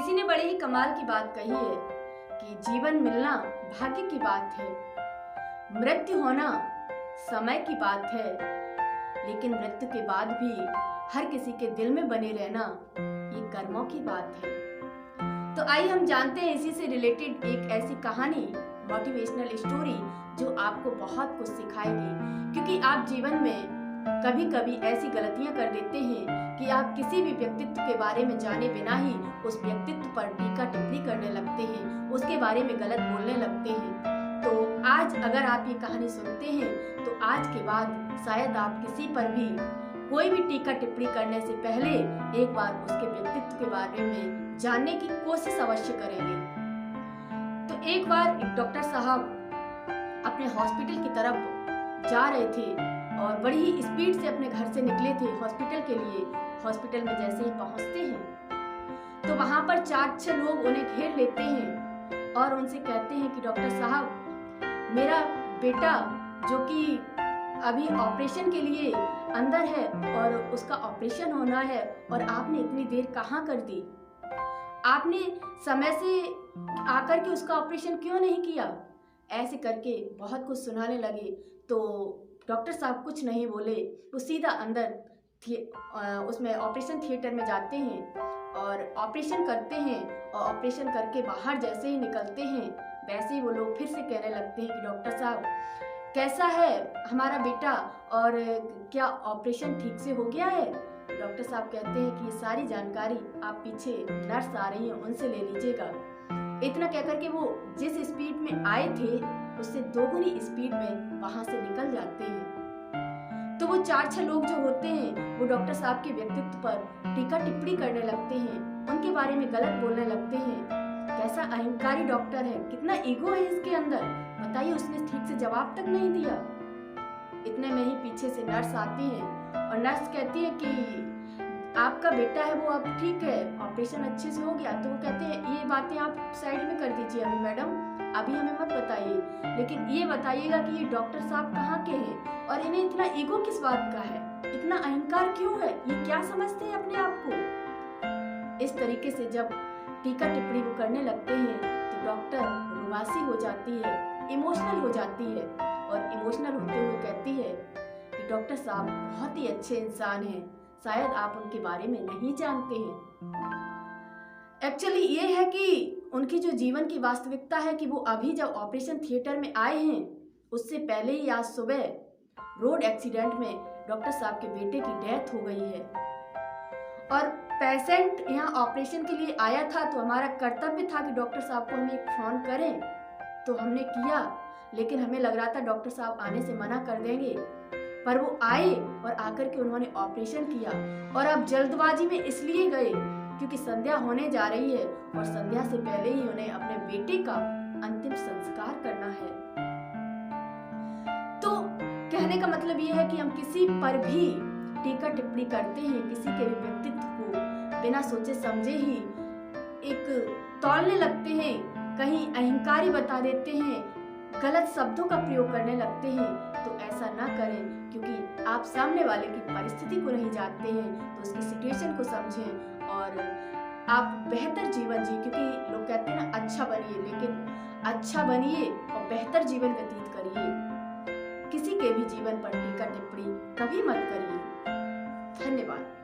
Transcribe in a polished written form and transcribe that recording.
किसी ने बड़े ही कमाल की बात कही है कि जीवन मिलना भाग्य की बात है, मृत्यु होना समय की बात है, लेकिन मृत्यु के बाद भी हर किसी के दिल में बने रहना ये कर्मों की बात है। तो आइए हम जानते हैं इसी से रिलेटेड एक ऐसी कहानी, मोटिवेशनल स्टोरी जो आपको बहुत कुछ सिखाएगी। क्योंकि आप जीवन में कभी कभी ऐसी गलतियां कर देते हैं कि आप किसी भी व्यक्तित्व के बारे में जाने बिना ही उस व्यक्तित्व पर टीका टिप्पणी करने लगते हैं, उसके बारे में गलत बोलने लगते हैं। तो आज अगर आप ये कहानी सुनते हैं तो आज के बाद शायद आप किसी पर भी कोई भी टीका टिप्पणी करने से पहले एक बार उसके व्यक्तित्व के बारे में जानने की कोशिश अवश्य करेंगे। तो एक बार एक डॉक्टर साहब अपने हॉस्पिटल की तरफ जा रहे थे और बड़ी ही स्पीड से अपने घर से निकले थे हॉस्पिटल के लिए। हॉस्पिटल में जैसे ही पहुंचते हैं तो वहां पर 4-6 लोग उन्हें घेर लेते हैं और उनसे कहते हैं कि डॉक्टर साहब, मेरा बेटा जो कि अभी ऑपरेशन के लिए अंदर है और उसका ऑपरेशन होना है और आपने इतनी देर कहाँ कर दी? आपने समय से आकर के उसका ऑपरेशन क्यों नहीं किया? ऐसे करके बहुत कुछ सुनाने लगे। तो डॉक्टर साहब कुछ नहीं बोले, वो सीधा अंदर उसमें ऑपरेशन थिएटर में जाते हैं और ऑपरेशन करते हैं। और ऑपरेशन करके बाहर जैसे ही निकलते हैं वैसे ही वो लोग फिर से कहने लगते हैं कि डॉक्टर साहब, कैसा है हमारा बेटा और क्या ऑपरेशन ठीक से हो गया है? डॉक्टर साहब कहते हैं कि ये सारी जानकारी आप पीछे नर्स आ रही हैं उनसे ले लीजिएगा। इतना कहकर के वो जिस स्पीड में आए थे उससे दोगुनी स्पीड में वहां से निकल जाते हैं। तो वो 4-6 लोग जो होते हैं वो डॉक्टर साहब के व्यक्तित्व पर टीका टिप्पणी करने लगते हैं, उनके बारे में गलत बोलने लगते हैं। कैसा अहंकारी डॉक्टर है, कितना ईगो है इसके अंदर, बताइए उसने ठीक से जवाब तक नहीं दिया। इतने में ही पीछे से नर्स आती है और नर्स कहती है कि आपका बेटा है वो अब ठीक है, ऑपरेशन अच्छे से हो गया। तो वो कहते हैं ये बातें आप साइड में कर दीजिए अभी मैडम, अभी हमें मत बताइए, लेकिन ये बताइएगा कि ये डॉक्टर साहब कहाँ के हैं और इन्हें इतना ईगो किस बात का है, इतना अहंकार क्यों है, ये क्या समझते हैं अपने आप को? इस तरीके से जब टीका टिप्पणी वो करने लगते हैं तो डॉक्टर रुआसी हो जाती है, इमोशनल हो जाती है और इमोशनल होते हुए कहती है कि डॉक्टर साहब बहुत ही अच्छे इंसान हैं, शायद आप उनके बारे में नहीं जानते हैं। एक्चुअली ये है कि उनकी जो जीवन की वास्तविकता है कि वो अभी जब ऑपरेशन थिएटर में आए हैं उससे पहले ही आज सुबह रोड एक्सीडेंट में डॉक्टर साहब के बेटे की डेथ हो गई है और पेशेंट यहाँ ऑपरेशन के लिए आया था। तो हमारा कर्तव्य था कि डॉक्टर साहब को हम एक फोन करें, तो हमने किया, लेकिन हमें लग रहा था डॉक्टर साहब आने से मना कर देंगे, पर वो आए और आकर के उन्होंने ऑपरेशन किया। और अब जल्दबाजी में इसलिए गए क्योंकि संध्या होने जा रही है और संध्या से पहले ही उन्हें अपने बेटे का अंतिम संस्कार करना है। तो कहने का मतलब ये है कि हम किसी पर भी टीका टिप्पणी करते हैं, किसी के भी व्यक्तित्व को बिना सोचे समझे ही एक तौलने लगते हैं, कहीं अहंकारी बता देते हैं, गलत शब्दों का प्रयोग करने लगते हैं। तो ऐसा ना करें, क्योंकि आप सामने वाले की परिस्थिति को नहीं जानते हैं, तो उसकी सिचुएशन को समझें और आप बेहतर जीवन जिए। क्योंकि लोग कहते हैं ना अच्छा बनिए, लेकिन अच्छा बनिए और बेहतर जीवन व्यतीत करिए। किसी के भी जीवन पर टीका टिप्पणी कभी मत करिए। धन्यवाद।